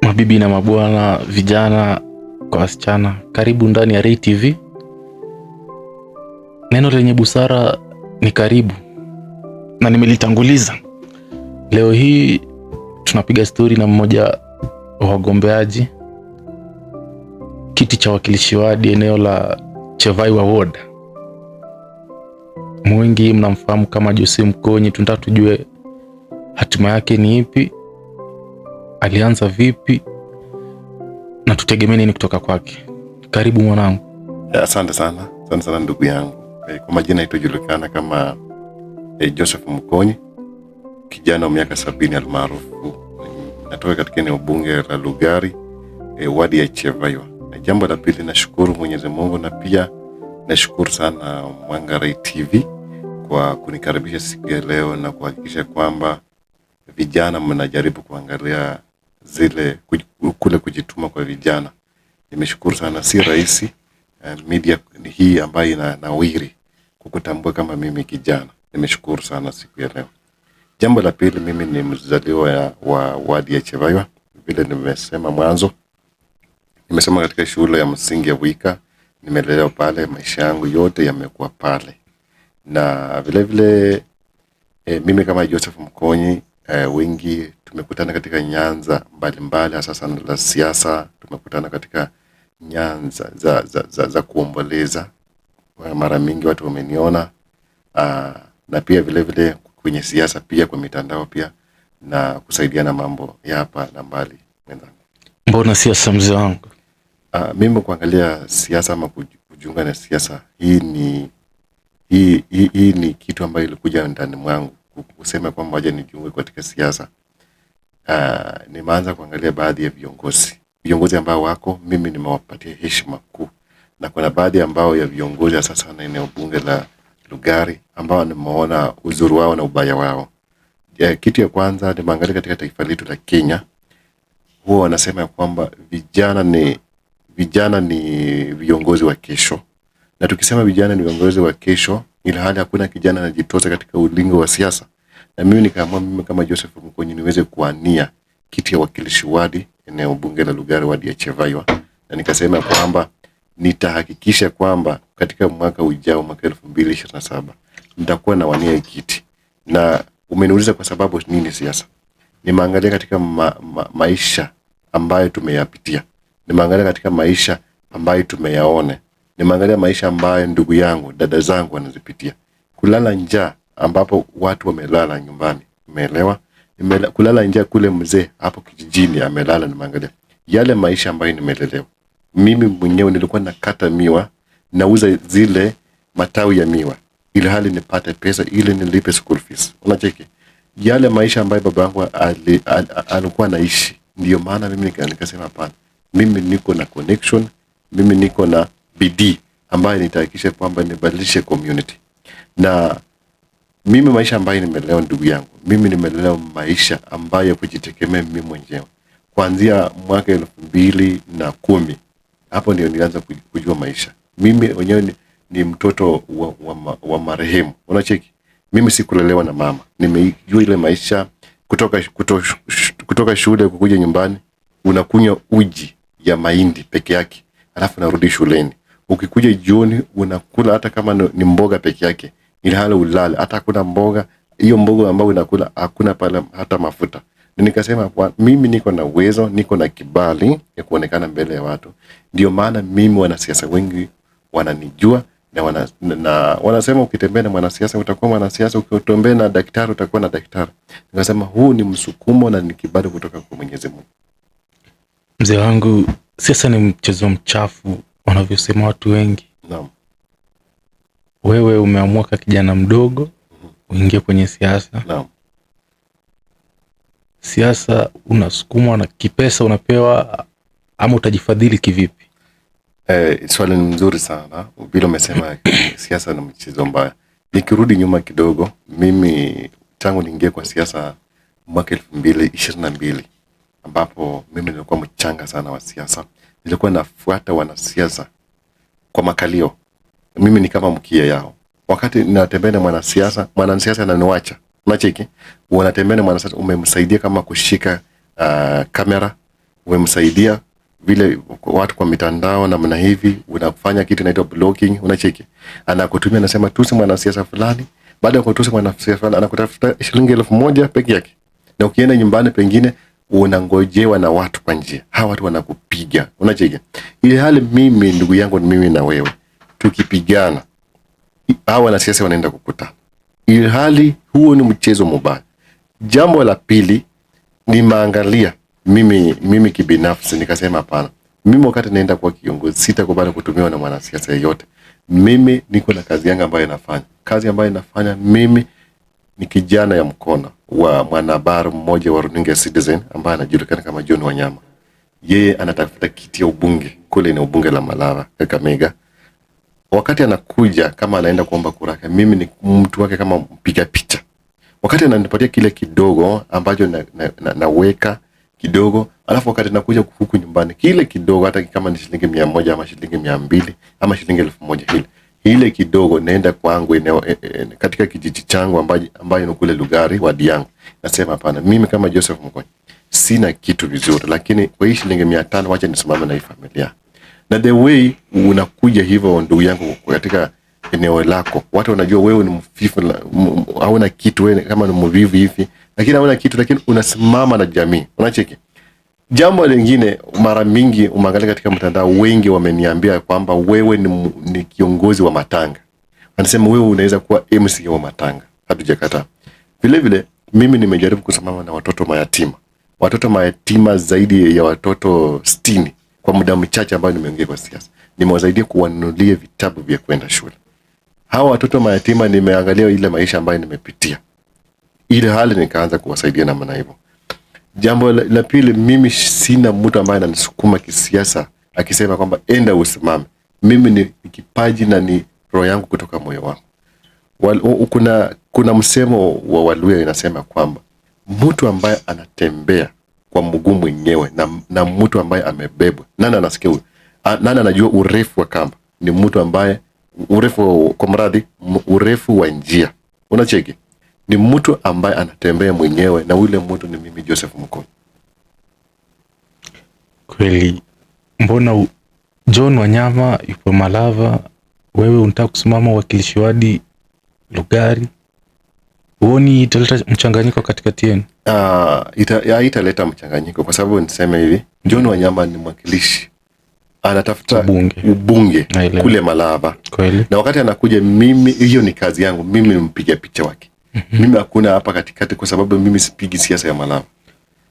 Mabibi na mabwana, vijana kwa wasichana, karibu ndani ya Ray TV. Neno lenye busara ni karibu, na nimelitanguliza. Leo hii tunapiga stori na mmoja wa wagombeaji kiti cha wakilishi wadi eneo la Chevaiwa Ward. Mwingi mnamfahamu kama Jose Mkonyi. Tunataka tujue hatima yake ni ipi, alianza vipi, na tutegemee nini kutoka kwake. Karibu mwanangu. Asante sana ndugu yangu. Kwa majina itojulikana kama Joseph Mkonyi, kijana wa miaka 70 almaarufu. Natoka katika eneo bunge la Lugari, wadi ya Chevaiwa. Jambo la pili, nashukuru Mwenyezi Mungu, na pia nashukuru sana Mwanga Ray TV kwa kunikaribisha siku ya leo na kuhakikisha kwamba vijana mnajaribu kuangalia kule kujituma kwa vijana. Nimeshukuru sana, si rahisi media hii ambayo inanawiri kukutambua kama mimi kijana. Nimeshukuru sana siku ya leo. Jambo la pili, mimi ni mzaliwa wa wadi ya Chevaiwa. Vile nimesema mwanzo, nimesema katika shule ya msingi ya Wika, nimelelewa pale, maisha yangu yote yamekuwa pale. Na vile vile mimi kama Joseph Mkonyi, wengi tumekutana katika nyanza mbalimbali, hasa sana la siasa. Tumekutana katika nyanza za kuomboleza. Mara mingi watu wameniona, na pia vile vile kwenye siasa pia, kwa mitandao pia, na kusaidiana mambo ya hapa na mbali. Mbona siasa mzee wangu? Mimi kuangalia siasa ama kujiunga na siasa, hii ni kitu ambayo ilikuja ndani mwangu, kusema kwamba waje nijiunge katika siasa. Nimeanza kuangalia baadhi ya viongozi ambao wako, mimi nimewapatia heshima kuu, na kuna baadhi ambao ya viongozi sasa na eneo bunge la Lugari ambao nimeona uzuri wao na ubaya wao. Kitu ya kwanza, nimeangalia katika taifa letu la Kenya, huwa wanasema kwamba vijana ni viongozi wa kesho. Na tukisema vijana ni viongozi wa kesho, ila hali hakuna kijana anajitosa katika ulingo wa siasa. Na mimi nikaamua, mimi kama Joseph Mkonyi, niweze kuania kiti ya wakilishi wadi eneo bunge la Lugari, wadi ya Chevaiwa. Na nikasema kwamba nitahakikisha kwamba katika mwaka ujao, mwaka 2027, nitakuwa na wania kiti. Na umeniuliza kwa sababu nini siasa? Nimeangalia katika maisha ambayo tumeyapitia. Nimeangalia katika maisha ambayo tumeyaone. Nimeangalia maisha ambayo ndugu yangu, dada zangu wanazipitia. Kulala njaa ambapo watu wamelala nyumbani. Umeelewa? Kulala njaa kule mzee hapo kijijini amelala. Nimeangalia yale maisha ambayo nimelelewa. Mimi mwenyewe nilikuwa nakata miwa, nauza zile matawi ya miwa ili hali nipate pesa ili nilipe school fees. Unacheki? Yale maisha ambayo baba yangu alikuwa anaishi. Ndio maana mimi nikasema hapana. Mimi niko na connection, mimi niko na bidii ambayo nitahakikisha kwamba nibadilishe community. Na mimi maisha ambayo nimelelewa, ndugu yangu, mimi nimelelewa maisha ambayo kujitegemea mimi mwenyewe. Kuanzia mwaka 2010 hapo ndio nilianza kujua maisha. Mimi mwenyewe ni mtoto wa marehemu. Unacheki? Mimi sikulelewa na mama. Nimejua ile maisha kutoka shule kukuja nyumbani, unakunywa uji ya mahindi peke yake, alafu narudi shuleni. Ukikuja jioni unakula hata kama ni mboga peke yake, ili hali ulale hata hakuna mboga. Hiyo mboga ambayo unakula hakuna pale hata mafuta. Na nikasema kwa mimi niko na uwezo, niko na kibali ya kuonekana mbele ya watu. Ndio maana mimi wanasiasa wengi wananijua, na wanasema ukitembea na mwanasiasa utakuwa mwanasiasa, ukitembea na daktari utakuwa na daktari. Nikasema huu ni msukumo na ni kibali kutoka kwa Mwenyezi Mungu. Mzee wangu, siasa ni mchezo mchafu wanavyosema watu wengi. Naam. Wewe umeamua kijana mdogo uingie kwenye siasa. Naam. Siasa unasukumwa na kipesa unapewa, ama utajifadhili kivipi? Swali ni mzuri sana. Bila umesema siasa ni mchezo mbaya. Nikirudi nyuma kidogo, mimi tangu niingie kwa siasa mwaka 2022, ambapo mimi nilikuwa mchanga sana wa siasa. Nilikuwa nafuata wanasiasa kwa makalio. Mimi ni kama mkia yao. Wakati natembea na mwanasiasa ananiacha. Unacheki? Unatembea na mwanasiasa, umemsaidia kama kushika kamera, umemsaidia vile watu kwa mitandao namna hivi, unafanya kitu inaitwa blocking, unacheki. Anakutumia anasema tusi mwanasiasa fulani, baada ya kutusi mwanasiasa fulani anakutafuta shilingi 1000 peke yake. Na ukienda nyumbani pengine unangojewa na watu kwa njia. Hawa watu wanakupiga, unacheki. Ile hali mimi ndugu yangu, mimi na wewe tukipigana, hawa wanasiasa wanaenda kukutana. Ile hali huo ni mchezo mbaya. Jambo la pili ni maangalia mimi kibinafsi nikasema hapana. Mimi wakati naenda kwa kiongozi sitakubali kutumiwa na mwanasiasa yeyote. Mimi niko na kazi yangu ambayo nafanya. Kazi ambayo nafanya mimi ni kijana ya mkono wa mwanahabari mmoja wa runinga Citizen ambaye anajulikana kama John Wanyama. Yeye anatafuta kiti ya ubunge kule, ni ubunge la Malava, Kakamega. Wakati anakuja kama anaenda kuomba kura, mimi ni mtu wake kama mpiga picha. Wakati ananipatia kile kidogo ambacho naweka kidogo, alafu wakati nakuja huku nyumbani kile kidogo, hata kama ni shilingi 100 ama shilingi 200 ama shilingi 1000, ile kidogo naenda kwangu katika kijiji changu ambayo ni kule Lugari wadi yangu. Nasema hapana, mimi kama Joseph Mukonyi sina kitu vizuri, lakini kwa hii shilingi 500 wacha nisimame na hii familia. Na the way unakuja hivyo ndugu yangu katika eneo lako, watu wanajua wewe ni mfifu, hauna kitu, wewe kama ni mvivu hivi, lakini hauna kitu, lakini unasimama na jamii, unacheki. Jambo lingine, mara mingi umeangalia katika mtandao, wengi wameniambia kwamba wewe ni kiongozi wa matanga. Wanasema wewe unaweza kuwa MC wa matanga. Hatujakataa. Vile vile mimi nimejaribu kusimama na watoto mayatima zaidi ya watoto 60 kwa muda mchache ambao nimeingia kwa siasa. Nimewasaidia kuwanunulia vitabu vya kwenda shule. Hawa watoto mayatima nimeangalia ile maisha ambayo nimepitia. Ile hali nikaanza kuwasaidia namna hivyo. Jambo la pili, mimi sina mtu ambaye ananisukuma kisiasa akisema kwamba enda usimame. Mimi ni kipaji na ni roho yangu kutoka moyo wangu. Kuna msemo wa Waluya inasema kwamba mtu ambaye anatembea kwa mguu mwenyewe na mtu ambaye amebebwa, nani anasikia, nani anajua urefu wa kamba? Ni mtu ambaye urefu wa njia, unacheki, ni mtu ambaye anatembea mwenyewe, na ule mtu ni mimi Joseph Mukonyi. Kweli, mbona John Wanyama yupo Malava, wewe unataka kusimama uwakilishi wadi Lugari? Huoni italeta mchanganyiko katikati yenu? Italeta mchanganyiko kwa sababu niseme hivi, John Wanyama ni mwakilishi, anatafuta ubunge kule Malava. Kweli. Na wakati anakuja, mimi hiyo ni kazi yangu, mimi nimpiga picha wake. Mimi hakuna hapa katikati, kwa sababu mimi sipigi siasa ya Malava.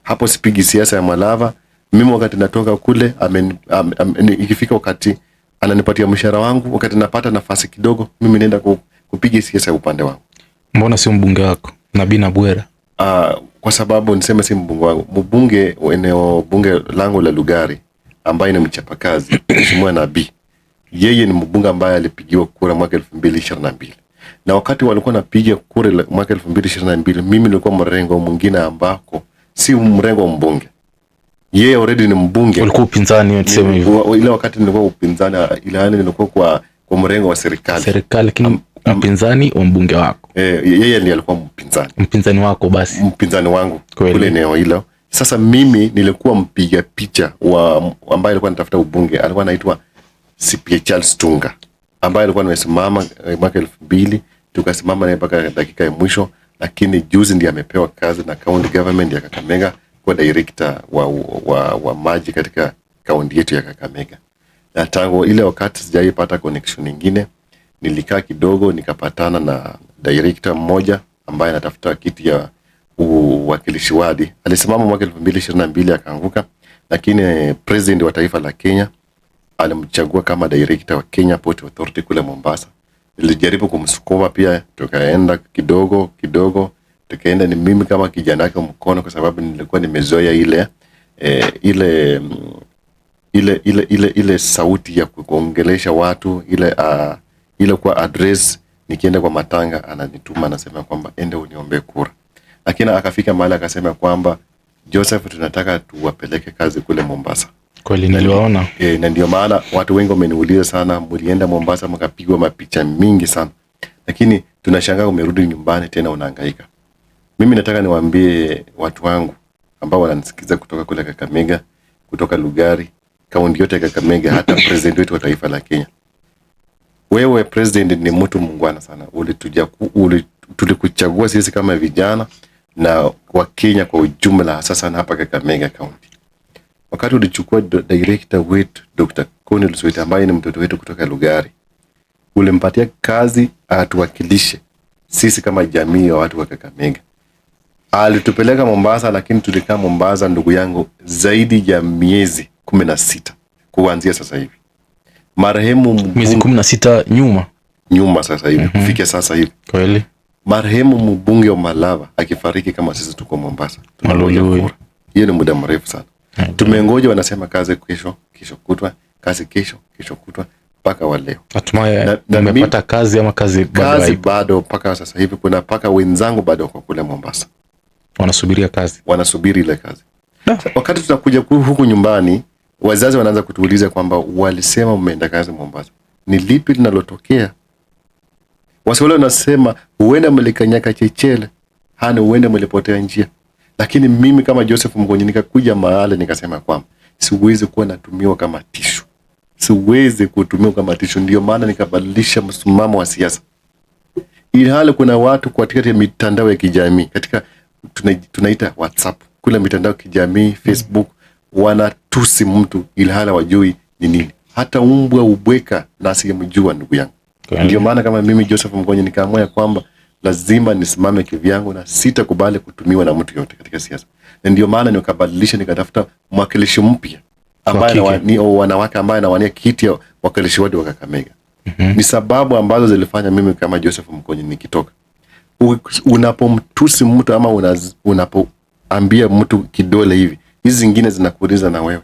Hapo sipigi siasa ya Malava. Mimi wakati natoka kule, ikifika wakati ananipatia mshahara wangu, wakati napata nafasi kidogo, mimi naenda kupiga siasa ya upande wangu. Mbona sio mbunge wako Nabina Bwera? Kwa sababu niseme si mbunge wangu. Mbunge eneo bunge langu la Lugari ambaye ni mchapakazi, Mheshimiwa Nabii, yeye ni mbunge ambaye alipigiwa kura mwaka 2022. Na wakati walikuwa napiga kura mwaka 2022, mimi nilikuwa mrengo mwingine ambako si mrengo mbunge. Yeye already ni mbunge. Ulikuwa upinzani, tuseme hivyo. Ile wakati nilikuwa upinzani, ile hali nilikuwa kwa mrengo wa serikali, lakini mpinzani wa mbunge wako. Yeye ndiye alikuwa mpinzani wako. Basi mpinzani wangu kule eneo hilo. Sasa mimi nilikuwa mpiga picha ambaye alikuwa anatafuta ubunge, alikuwa anaitwa CPA Charles Tunga, ambaye alikuwa anasimama mwaka 2000, tukasimama naye mpaka dakika ya mwisho, lakini juzi ndiye amepewa kazi na county government ya Kakamega kwa director wa maji katika county yetu ya Kakamega. Na tangu ile wakati sijaipata connection nyingine. Nilikaa kidogo nikapatana na director mmoja ambaye anatafuta kiti ya uwakilishi wadi. Alisimama mwaka 2022 akaanguka, lakini president wa taifa la Kenya alimchagua kama director wa Kenya Port Authority kule Mombasa. Nilijaribu kumsukuma pia, tukaenda kidogo tukaenda, ni mimi kama kijana wake mkono, kwa sababu nilikuwa nimezoea ile sauti ya kuongelesha watu, ile kwa address. Nikienda kwa matanga ananituma, anasema kwamba ende uniombe kura. Lakini akafika mahali akasema kwamba Joseph, tunataka tuwapeleke kazi kule Mombasa. Kweli niliwaona. Na ndio maana watu wengi wameniuliza sana, mlienda Mombasa mkapigwa mapicha mingi sana, lakini tunashangaa umerudi nyumbani tena unahangaika. Mimi nataka niwaambie watu wangu ambao wananisikiza kutoka kule Kakamega kutoka Lugari, kaunti yote ya Kakamega, hata president wetu wa taifa la Kenya. Wewe president ni mtu muungwana sana. Tulikuchagua sisi kama vijana na wa Kenya kwa ujumla, sasa na hapa Kakamega County. Wakati ulichukua director wetu Dr. Connie Lusweti ambaye ni mtoto wetu kutoka Lugari, ulimpatia kazi atuwakilishe sisi kama jamii ya watu wa Kakamega. Alitupeleka Mombasa, lakini tulikaa Mombasa, ndugu yangu, zaidi ya miezi 16 kuanzia sasa hivi. Marehemu miezi 16 nyuma sasa hivi kufikia sasa hivi. Kweli. Marehemu mbunge wa Malava akifariki kama sisi tuko Mombasa. Malulu. Hiyo ni muda mrefu sana. Tumengoja, wanasema kazi kesho kutwa, kazi kesho kutwa, mpaka wa leo. Hatimaye nimepata kazi ama kazi bado mpaka sasa hivi kuna paka wenzangu bado wako kule Mombasa. Wanasubiri ile kazi. Wakati tutakuja huku nyumbani, wazazi wanaanza kutuuliza kwamba walisema umeenda kazi Mombasa, ni lipi linalotokea? Wasiwale wanasema huenda mlikanyaka chechele, huenda mlipotea njia. Lakini mimi kama Joseph Mkonyi nikakuja mahali nikasema kwamba siwezi kuwa natumiwa kama tishu. Siwezi kutumiwa kama tishu. Ndio maana nikabadilisha msimamo wa siasa. Ili hali kuna watu katika mitandao ya kijamii, katika tunaita WhatsApp, kule mitandao ya kijamii, Facebook, wanatusi mtu ili hali wajui ni nini. Hata umbwa ubweka na asiyemjua, ndugu yangu. Ndio maana kama mimi Joseph Mkonyi nikaamua kwamba lazima nisimame kivyangu na sitakubali kutumiwa na mtu yote katika siasa. Na ndio maana nikabadilisha, nikatafuta mwakilishi mpya ambaye ni wanawake ambaye anawania kiti ya wakilishi wadi wa Kakamega. Ni sababu ambazo zilifanya mimi kama Joseph Mkonyi nikitoka. Unapomtusi mtu ama unapoambia mtu kidole hivi, hizi zingine zinakuuliza na wewe.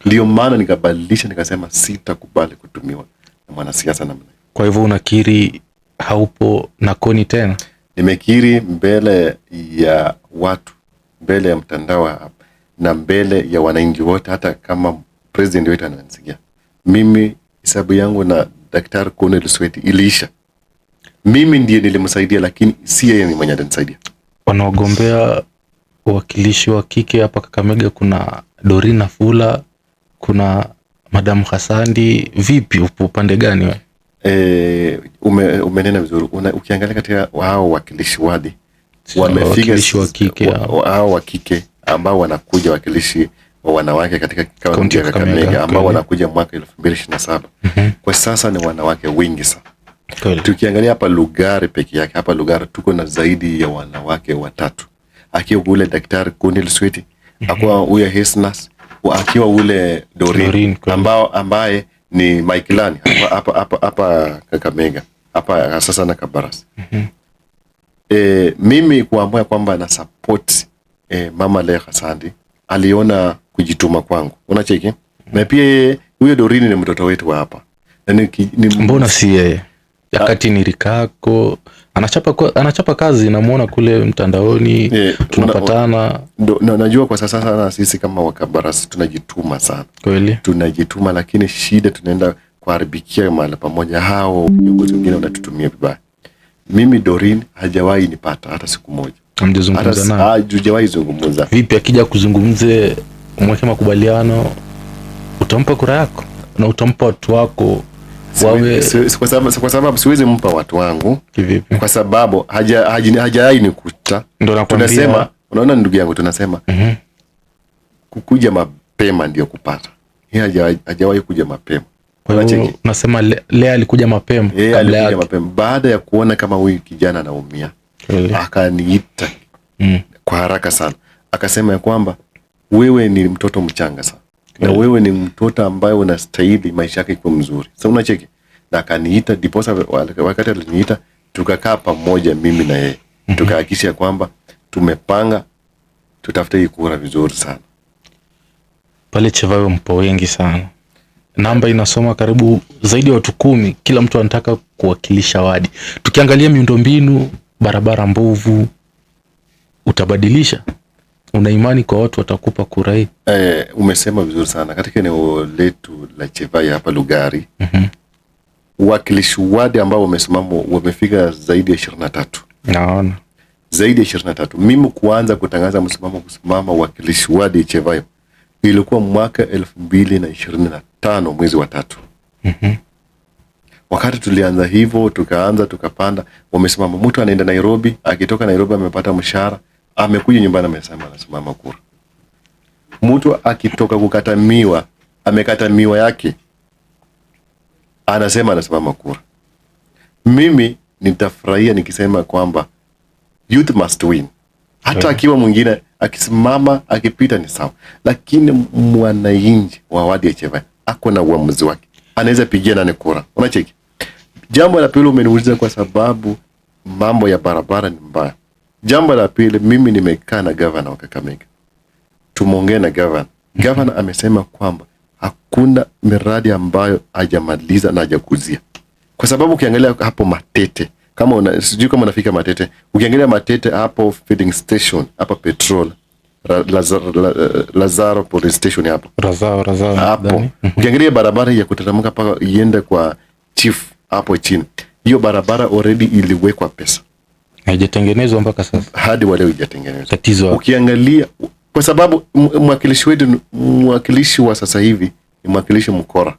Ndio maana nikabadilisha, nikasema sitakubali kutumiwa na mwanasiasa namna. Kwa hivyo unakiri haupo na Connie tena? Nimekiri mbele ya watu, mbele ya mtandao hapa na mbele ya wananchi wote, hata kama president wetu ananisikia. Mimi hesabu yangu na Daktari Connie Lusweti iliisha. Mimi ndiye nilimsaidia, lakini si yeye ni mwenye alinisaidia. Wanaogombea uwakilishi wa kike hapa Kakamega kuna Dorina Fula, kuna Madam Hassandi. Vipi, upo upande gani wewe? Umenena vizuri. Ukiangalia katika wao wakilishi wadi wamefika wa kike, hao wa kike ambao wanakuja, wakilishi wa wanawake katika kaunti ya Kakamega ambao wanakuja mwaka 2027. Kwa sasa ni wanawake wengi sana. Tukiangalia hapa Lugari peke yake, hapa Lugari tuko na zaidi ya wanawake 3. Akiwa ule Daktari Connie Lusweti, akiwa huyo Hesnas, akiwa ule Dorin ambaye ni Maikilani hapa Kakamega, hapa sasa na Kabaras. Mimi kuamua kwamba na support Mama Leah Hassandi, aliona kujituma kwangu. Unacheki? Na pia huyo Dorini ni mtoto wetu wa hapa. Mbona si yeye? Yakati ni rikako anachapa kazi, namuona kule mtandaoni, tunapatana. Najua kwa sasa sana sisi kama Wakabaras tunajituma sana. Kweli? Tunajituma, lakini shida tunaenda kuharibikia mahali pamoja. Hao viongozi wengine wanatutumia vibaya. Mimi Dorin hajawahi nipata hata siku moja. Hamjazungumza naye? Hajawahi zungumza. Vipi akija kuzungumze, mweke makubaliano, utampa kura yako na utampa watu wako? Kwa sababu siwezi mpa watu wangu. Kivipi? Kwa sababu hajawahi nikuta. Tunasema, unaona ndugu yangu, tunasema kukuja mapema ndio kupata. Yeye hajawahi kuja mapema. Unasema Lea alikuja mapema kabla yake. Mapema baada ya kuona kama huyu kijana anaumia, akaniita kwa haraka sana, akasema ya kwamba wewe ni mtoto mchanga sana. Na wewe ni mtoto ambaye unastahili maisha yake kuwa mzuri. Sasa unacheki? Na akaniita, diposa wakati aliniita tukakaa pamoja mimi na yeye. Tukahakikisha kwamba tumepanga tutafute hii kura vizuri sana. Pale Chevayo mpo wengi sana. Namba inasoma karibu zaidi ya watu 10. Kila mtu anataka kuwakilisha wadi. Tukiangalia miundombinu, barabara mbovu, utabadilisha? Una imani kwa watu watakupa kura hii? Umesema vizuri sana. Katika eneo letu la Chevayo hapa Lugari, wakilishi wadi ambao wamefika zaidi ya 23. Naona zaidi ya 23. Mimi kuanza kutangaza kusimama wakilishi wadi Chevayo ilikuwa mwaka 2025 mwezi wa 3. Wakati tulianza hivyo, tukapanda, wamesimama. Mtu anaenda Nairobi, akitoka Nairobi amepata mshahara, amekuja nyumbani amesema anasimama kura. Mtu akitoka kukata miwa, amekata miwa yake, anasema anasimama kura. Mimi nitafurahia nikisema kwamba youth must win. Hata akiwa mwingine akisimama akipita ni sawa, lakini mwananchi wa wadi ya Chevai ako na uamuzi wake, anaweza pigia nani kura. Unacheki. Jambo la pili umeniuliza kwa sababu mambo ya barabara ni mbaya. Jambo la pili, mimi nimekaa na governor wa Kakamega, tumeongea na governor. Governor amesema kwamba hakuna miradi ambayo hajamaliza na hajakuzia, kwa sababu ukiangalia hapo Matete, sijui kama unafika Matete, ukiangalia Matete hapo filling station hapa petrol Lazaro police station hapo Razao hapo, ukiangalia barabara ya kuteremka paka iende kwa chief hapo chini, hiyo barabara already iliwekwa pesa, haijatengenezwa mpaka sasa, hadi wale haijatengenezwa. Tatizo ukiangalia, kwa sababu mwakilishi wa sasa hivi ni mwakilishi mkora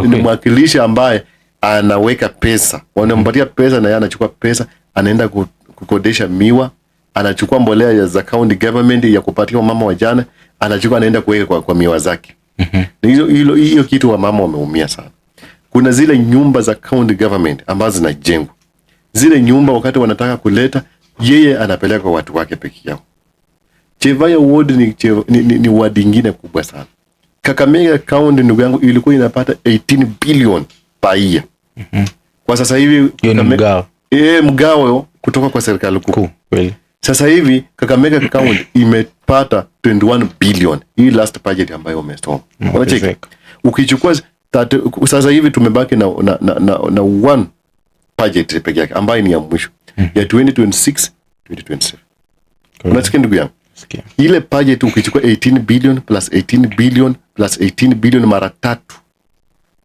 ni mwakilishi ambaye anaweka pesa, wanampatia pesa na yeye anachukua pesa, anaenda kukodesha miwa, anachukua mbolea za county government ya kupatia mama wajane, anachukua anaenda kuweka kwa miwa zake. Hiyo kitu wa mama wameumia sana. Kuna zile nyumba za county government ambazo zinajengwa, zile nyumba wakati wanataka kuleta, yeye anapeleka kwa watu wake peke yao. Chevai ward ni ward nyingine kubwa sana. Kakamega county, ndugu yangu, ilikuwa inapata 18 billion per year. Kwa sasa hivi mgao kutoka kwa serikali kuu. Sasa hivi Kakamega county imepata 21 billion hii last budget ambayo umesoma. Unacheki. Ukichukua sasa hivi tumebaki na one budget peke yake ambayo ni ya mwisho ya 2026 2027. Unasikia ndugu yangu? Ile budget ukichukua 18 billion plus 18 billion plus 18 billion mara 3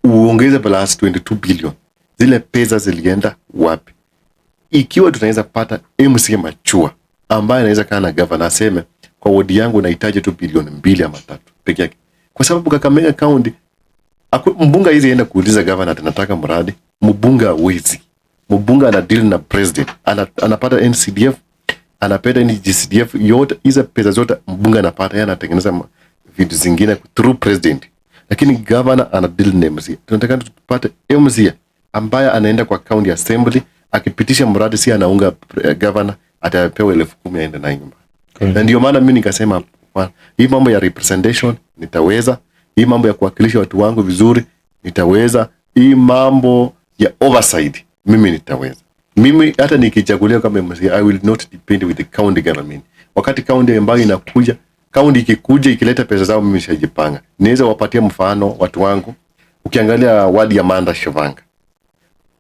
uongeze plus 22 billion, zile pesa zilienda wapi? Ikiwa tunaweza kupata MC machua ambaye anaweza kaa na governor aseme kwa wodi yangu nahitaji tu bilioni 2 ama 3 peke yake, kwa sababu Kakamega county mbunga hizi enda kuuliza governor tunataka mradi, mbunga hawezi. Mbunga ana deal na president, anapata NCDF, anapata NGCDF, yote hizo pesa zote mbunga anapata, yeye anatengeneza vitu zingine through president, lakini governor ana deal na MC. Tunataka tupate MC ambaye anaenda kwa county assembly, akipitisha mradi si anaunga governor, atapewa 10,000 aende na nyumba. Na ndio maana mimi nikasema hii mambo ya representation nitaweza, hii mambo ya kuwakilisha watu wangu vizuri nitaweza, hii mambo ya oversight mimi nitaweza. Mimi hata nikichaguliwa kama MC, I will not depend with the county government. Wakati county ambayo inakuja, county ikikuja ikileta pesa zao, mimi nishajipanga. Niweza wapatia mfano watu wangu. Ukiangalia wadi ya Manda Shivanga,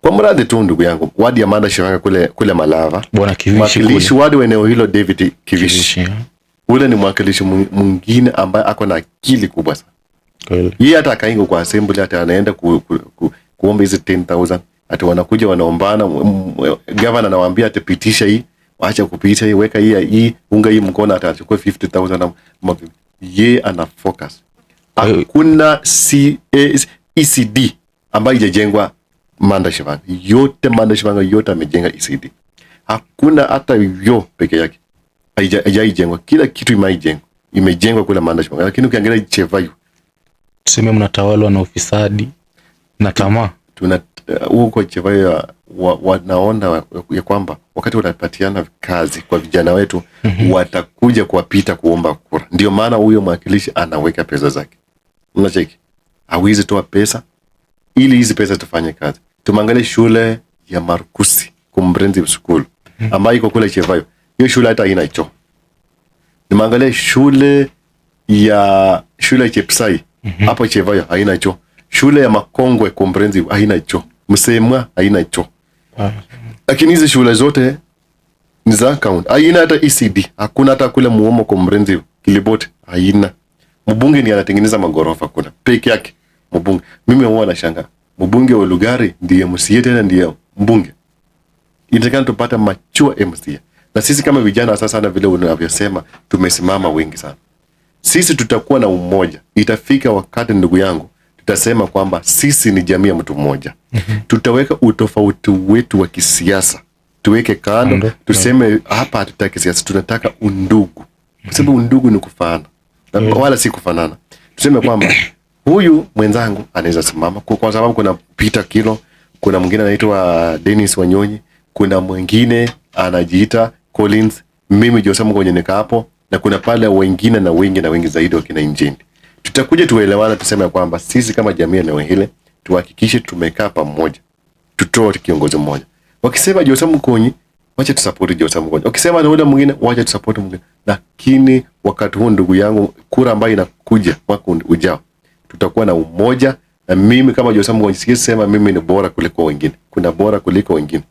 kwa mradi tu ndugu yangu, wadi ya Manda Shivanga kule Malava, Bwana Kivishi, mwakilishi wadi wa eneo hilo David Kivishi. Ule ni mwakilishi mwingine ambaye ako na akili kubwa sana. Yeye hata akaingo kwa assembly, hata anaenda kuomba hizo 10,000, hata wanakuja wanaombana, governor anawaambia atapitisha hii, waacha kupitisha hii, weka hii unga hii mkono, atachukua 50,000. Yeye ana focus. Hakuna ECD ambayo haijajengwa Manda Shivanga. Yote Manda Shivanga yote amejenga ECD. Hakuna hata hiyo peke yake haijajengwa. Kila kitu imejengwa kule Manda Shivanga. Lakini ukiangalia Chevai, tuseme mnatawalwa na ufisadi na tamaa. Huko Chevai wanaona ya kwamba wakati wanapatiana kazi kwa vijana wetu, watakuja kuwapita kuomba kura. Ndio maana huyo mwakilishi anaweka pesa zake. Unacheki? Hawezi toa pesa ili hizi pesa tufanye kazi. Tumangalie shule ya Markusi Comprehensive School ambayo iko kule Chevai. Hiyo shule hata haina choo. Tumangalie shule ya Chepsai hapo Chevai haina choo. Shule ya Makongwe Comprehensive haina choo. Msemwa haina choo. Lakini hizi shule zote ni za county. Haina hata ECD. Hakuna hata kule Muomo Comprehensive Kiliboti haina. Mbunge ni anatengeneza magorofa kuna peke yake. Mbunge, mimi huwa nashangaa. Mbunge wa Lugari ndiye MCA tena ndiye mbunge. Inatakana tupata machua MCA. Na sisi kama vijana sasa, na vile unavyosema, tumesimama wengi sana. sisi tutakuwa na umoja. Itafika wakati, ndugu yangu, tutasema kwamba sisi ni jamii ya mtu mmoja. Tutaweka utofauti wetu wa kisiasa tuweke kando, tuseme hapa hatutaki siasa, tunataka undugu. Kwa sababu undugu ni kufaana wala si kufanana. Tuseme kwamba huyu mwenzangu anaweza simama kwa sababu kuna Peter Kilo, kuna mwingine anaitwa Dennis Wanyonyi, kuna mwingine anajiita Collins, mimi Joseph Mkonye nika hapo, na kuna pale wengine na wengi zaidi wakina Injini. Tutakuja tuelewana, tuseme kwamba sisi kama jamii eneo hile tuhakikishe tumekaa pamoja, tutoe kiongozi mmoja. Wakisema Joseph Mkonye, wacha tusupport Joseph Mkonye. Wakisema na yule mwingine, wacha tusupport mwingine. Lakini wakati huu, ndugu yangu, kura ambayo inakuja mwaka ujao, tutakuwa na umoja. Na mimi kama Joseph Mkonye sikisema mimi ni bora kuliko wengine. Kuna bora kuliko wengine.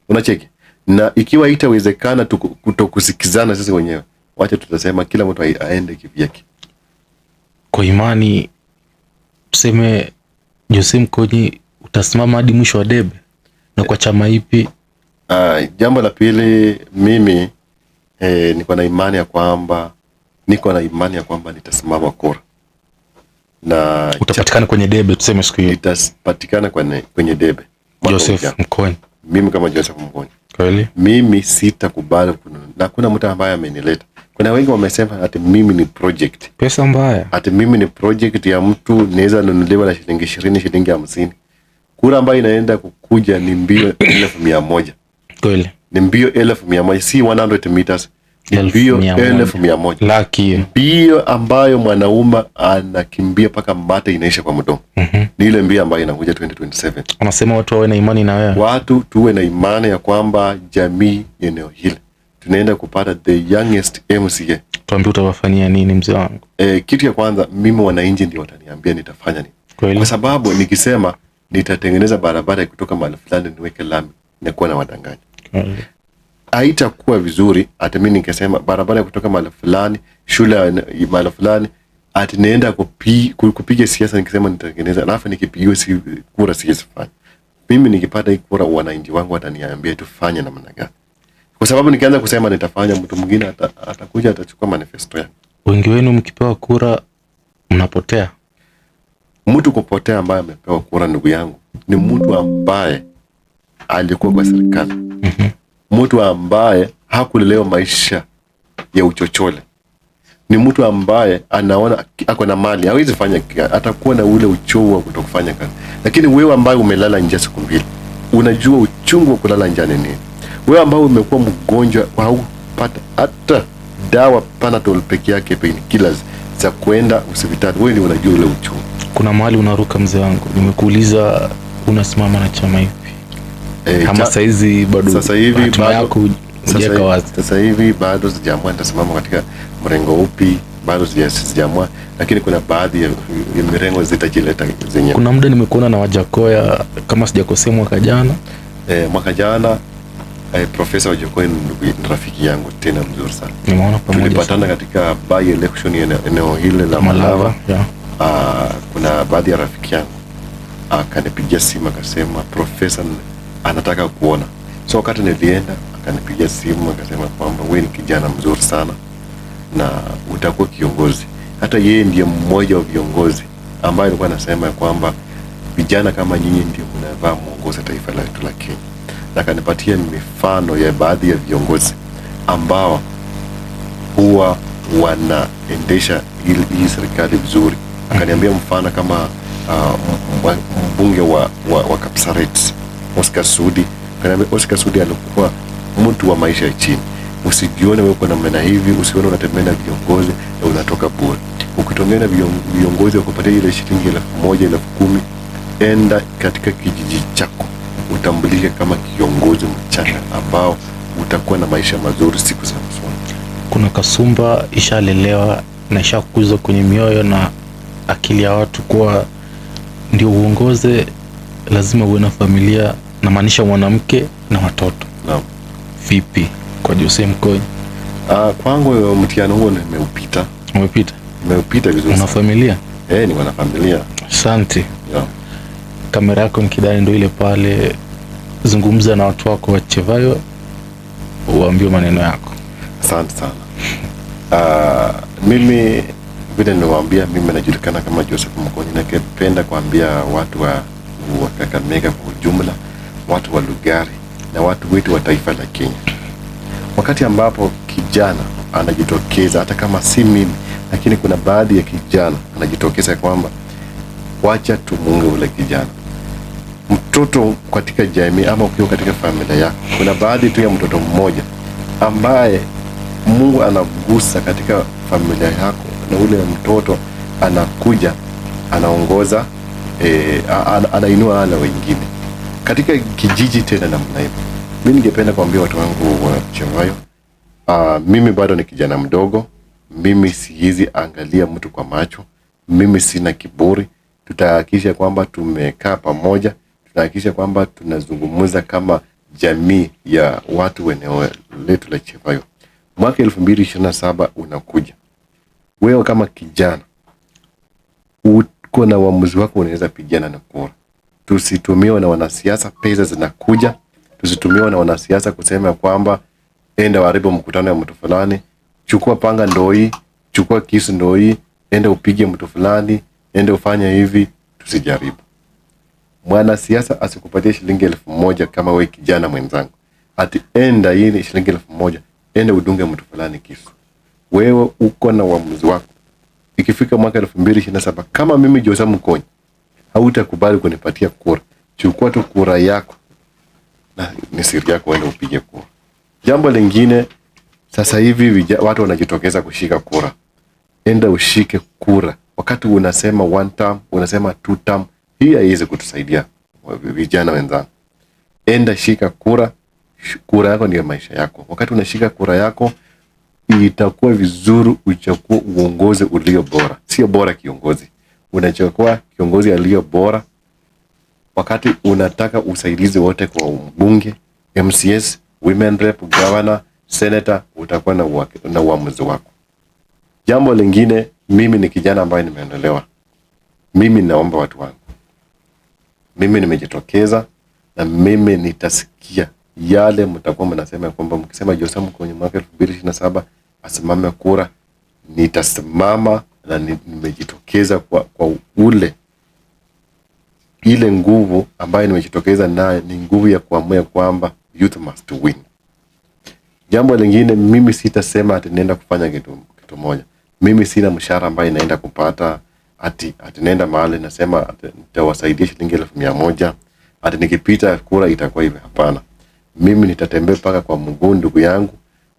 Unacheki? Na ikiwa itawezekana kutokusikizana sisi wenyewe, wacha tutasema kila mtu aende kivyake. Kwa imani tuseme Joseph Mkonye utasimama hadi mwisho wa debe, na kwa chama ipi? Jambo la pili, mimi niko na imani ya kwamba nitasimama kura. Na utapatikana kwenye debe, tuseme siku hiyo. Itapatikana kwenye debe. Joseph Mkonye. Mimi kama Joseph Mkonye. Kweli? Mimi sitakubali na kuna mtu ambaye amenileta. Kuna wengi wamesema ati mimi ni project. Pesa mbaya. Ati mimi ni project ya mtu naweza nunuliwa na shilingi 20, shilingi 50. Kura ambayo inaenda kukuja ni mbio 1,100. Kweli? Ni mbio 1,100, si 100 meters. Ni mbio 1,100. Laki. Mbio ambayo mwanaume anakimbia paka mate inaisha kwa mdomo. Ni ile mbio ambayo inakuja 2027. Anasema watu wawe na imani na wewe. Watu tuwe na imani ya kwamba jamii eneo hili tunaenda kupata the youngest MCA. Tuambie utawafanyia nini mzee wangu? Kitu ya kwanza, mimi wananchi ndio wataniambia nitafanya nini. Kweli? Kwa sababu nikisema nitatengeneza barabara kutoka mahali fulani niweke lami, nakuwa na wadanganya. Kweli? Haitakuwa vizuri hata mimi nikisema barabara kutoka mahali fulani, shule mahali fulani, ati naenda kupiga siasa nikisema nitatengeneza, alafu nikipigiwa kura sifanye. Mimi nikipata hii kura, wananchi wangu wataniambia tufanye namna gani. Kwa sababu nikianza kusema nitafanya, mtu mwingine atakuja atachukua manifesto yangu. Wengi wenu mkipewa kura mnapotea. Mtu kupotea ambaye amepewa kura, ndugu yangu, ni mtu ambaye alikuwa kwa serikali. Mtu ambaye hakulelewa maisha ya uchochole. Ni mtu ambaye anaona ako na mali, hawezi fanya, atakuwa na ule uchovu wa kutokufanya kazi. Lakini wewe ambaye umelala njaa siku mbili, unajua uchungu wa kulala njaa ni nini. Wewe ambaye umekuwa mgonjwa, haupata hata dawa Panadol peke yake, painkillers za kwenda hospitali, wewe ndio unajua ule uchungu. Kuna mahali unaruka mzee wangu. Nimekuuliza unasimama na chama ipi? Kama saizi bado sasa hivi bado sasa hivi bado sijaamua nitasimama katika mrengo upi, bado sijaamua, lakini kuna baadhi ya mirengo zitajileta zenyewe. Kuna muda nimekuona na Wajakoya kama sijakosea mwaka jana. Profesa Wajakoya ni rafiki yangu tena mzuri sana. Nimeona pamoja. Tulipatana katika by election eneo hile la Malava. Kuna baadhi ya rafiki yangu akanipigia simu akasema profesa anataka kuona. So wakati nilienda akanipigia simu akasema kwamba wewe ni kijana mzuri sana na utakuwa kiongozi. Hata yeye ndiye mmoja wa viongozi ambaye alikuwa anasema kwamba vijana kama nyinyi ndio mnavaa muongoza taifa letu la Kenya. Na akanipatia mifano ya baadhi ya viongozi ambao huwa wanaendesha hii serikali vizuri. Akaniambia mfano kama mbunge wa Kapsaret, Oscar Sudi. Akaniambia Oscar Sudi alikuwa mtu wa maisha ya chini. Usijione wewe uko namna hivi, usione unatembea na viongozi na unatoka bure. Ukitongea na viongozi wakupatia ile shilingi 1,000, 10,000, enda katika kijiji chako utambulike kama kiongozi mchanga ambao utakuwa na maisha mazuri siku za usoni. Kuna kasumba ishalelewa na ishakuzwa kwenye mioyo na akili ya watu kuwa ndio uongoze lazima uwe na familia, na maanisha mwanamke na watoto. Naam. Vipi kwa Joseph Mkonye? Kwangu mtihani huo nimeupita. Umepita? Nimeupita vizuri. Una familia? Ni wana familia. Asante. Yeah. Kamera yako nikidai ndio ile pale. Zungumza na watu wako wa Chevayo, uambie maneno yako. Asante sana. Mimi Vile niliwaambia, mimi najulikana kama Joseph Mkonyi, na ningependa kuambia watu wa Kakamega kwa ujumla, watu wa Lugari na watu wetu wa taifa la Kenya, wakati ambapo kijana anajitokeza, hata kama si mimi, lakini kuna baadhi ya kijana anajitokeza kwamba wacha tumunge ule kijana. Mtoto katika jamii ama ukiwa katika familia yako, kuna baadhi tu ya mtoto mmoja ambaye Mungu anagusa katika familia yako, na ule mtoto anakuja anaongoza, anainua wale wengine katika kijiji tena namna hiyo. Mimi ningependa kuambia watu wangu wa Chevayo, mimi bado ni kijana mdogo, mimi siwezi angalia mtu kwa macho, mimi sina kiburi. Tutahakikisha kwamba tumekaa pamoja, tutahakikisha kwamba tunazungumza kama jamii ya watu eneo letu la Chevayo. Mwaka 2027 unakuja. Wewe kama kijana uko na uamuzi wako, unaweza pigana na kura. Tusitumiwe na wanasiasa, pesa zinakuja. Tusitumiwe na wanasiasa kusema kwamba enda waribu mkutano ya mtu fulani, chukua panga ndoi, chukua kisu ndoi, enda upige mtu fulani, enda ufanya hivi. Tusijaribu. Mwanasiasa asikupatie shilingi 1000 kama wewe kijana mwenzangu, ati enda hii shilingi 1000, enda udunge mtu fulani kisu. Wewe uko na uamuzi wako. Ikifika mwaka 2027 kama mimi Joseph Mkonyi, hautakubali kunipatia kura, chukua tu kura yako na ni siri yako, enda upige kura. Jambo lingine, sasa hivi watu wanajitokeza kushika kura. Enda ushike kura. Wakati unasema 1 term, unasema 2 term, hii haiwezi kutusaidia vijana wenzangu. Enda shika kura. Kura yako ndio maisha yako. Wakati unashika kura yako, itakuwa vizuri uchukue uongozi ulio bora. Sio bora kiongozi, unachukua kiongozi aliyo bora. Wakati unataka usaidizi wote kwa mbunge, MCS, women rep, governor, senator, utakuwa na uamuzi wako. Jambo lingine, mimi ni kijana ambaye nimeondolewa. Mimi naomba watu wangu, mimi nimejitokeza na mimi nitasikia yale mtakuwa mnasema kwamba mkisema Joseph Mkonyi mwaka 2027 asimame kura, nitasimama na nimejitokeza kwa ile nguvu ambayo nimejitokeza nayo, ni nguvu ya kuamua kwamba youth must win. Jambo lingine, mimi sitasema ati nenda kufanya kitu moja. Mimi sina mshahara ambaye naenda kupata ati nenda mahali nasema nitawasaidia shilingi 100, ati nikipita kura itakuwa hivi. Hapana. Mimi nitatembea paka kwa mguu ndugu yangu,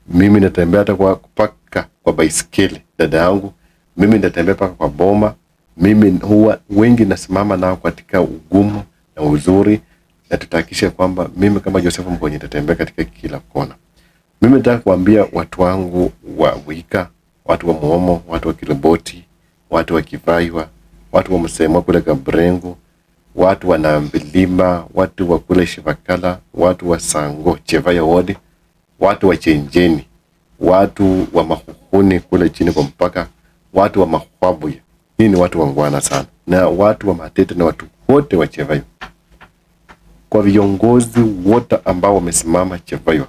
mimi nitatembea hata paka kwa baisikeli dada yangu, mimi nitatembea paka kwa boma. Mimi huwa wengi nasimama nao katika ugumu na uzuri, na tutahakikisha kwamba mimi kama Joseph Mkonyi nitatembea katika kila kona. Mimi nataka kuambia watu wangu wa Wika, watu wa Muomo, watu wa Kiloboti, watu wa Kivaiwa, watu wa Msemo kule Kabrengo, watu wa Nambilima, watu wa kule Shivakala, watu wa Sango, Chevayo Ward, watu wa Chenjeni, watu wa Mahuhuni kule chini kwa mpaka, watu wa Mahwabuya. Hii ni watu wangwana sana. Na watu wa Matete na watu wote wa Chevayo. Kwa viongozi wote ambao wamesimama Chevayo,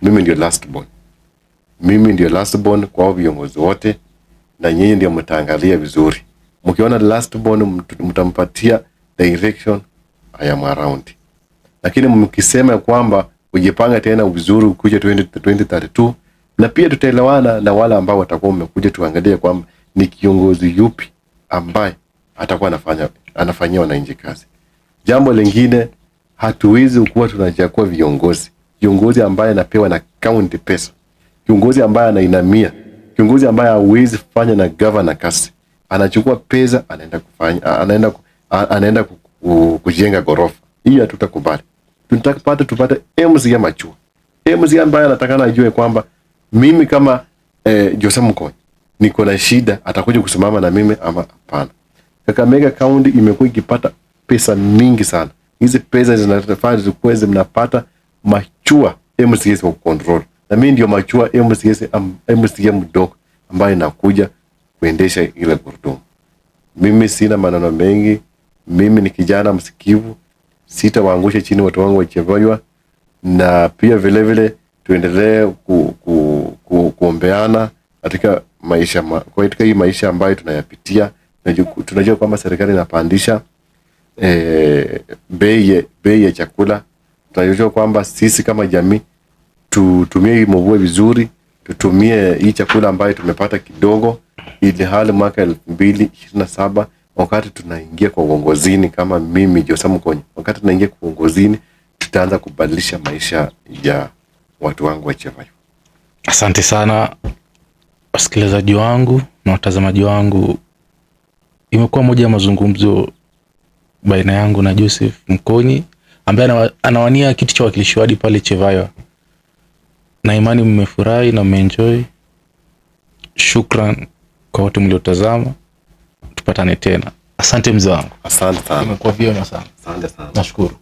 mimi ndio last born. Mimi ndio last born kwa viongozi wote, na nyinyi ndio mtaangalia vizuri. Mkiona last born mtampatia direction, I am around. Lakini mkisema kwamba ujipanga tena vizuri ukuje 2032, na pia tutaelewana na wale ambao watakuwa wamekuja, tuangalie kwamba ni kiongozi yupi ambaye atakuwa anafanyia wananchi kazi. Jambo lingine, hatuwezi kuwa tunachagua viongozi ambaye anapewa na county pesa, kiongozi ambaye anainamia, kiongozi ambaye hawezi fanya na governor kazi, anachukua pesa anaenda kujenga gorofa. Hiyo hatutakubali. Tunataka tupate MCA machua, MCA ambaye anatakana ajue kwamba mimi kama Joseph Mkonyi niko na shida, atakuja kusimama na mimi ama hapana. Kakamega County imekuwa ikipata pesa mingi sana. Hizi pesa zinatafaa zikuwe mnapata machua MCS wa control. Na mimi ndio machua MCS mdogo ambaye nakuja kuendesha ile gurudumu. Mimi sina maneno mengi. Mimi ni kijana msikivu. Sitawaangusha chini watu wangu wa Chevayo, na pia vile vile tuendelee kuombeana, katika katika hii maisha ambayo tunayapitia. Tunajua kwamba serikali inapandisha bei ya chakula. Tunajua kwamba sisi kama jamii tutumie hii mvua vizuri, tutumie hii chakula ambayo tumepata kidogo, ili hali mwaka 2027 wakati tunaingia kwa uongozini, kama mimi Jose Mukonyi, wakati tunaingia kwa uongozini, tutaanza kubadilisha maisha ya watu wangu wa Chevayo. Asante sana wasikilizaji wangu na watazamaji wangu. Imekuwa moja ya mazungumzo baina yangu na Joseph Mukonyi ambaye anawania kiti cha wakilishi wadi pale Chevayo. Na imani mmefurahi na mmeenjoy. Shukran kwa wote mliotazama. Tupatane tena. Asante mzee wangu. Asante sana. Imekuwa vyema sana. Asante sana. Nashukuru.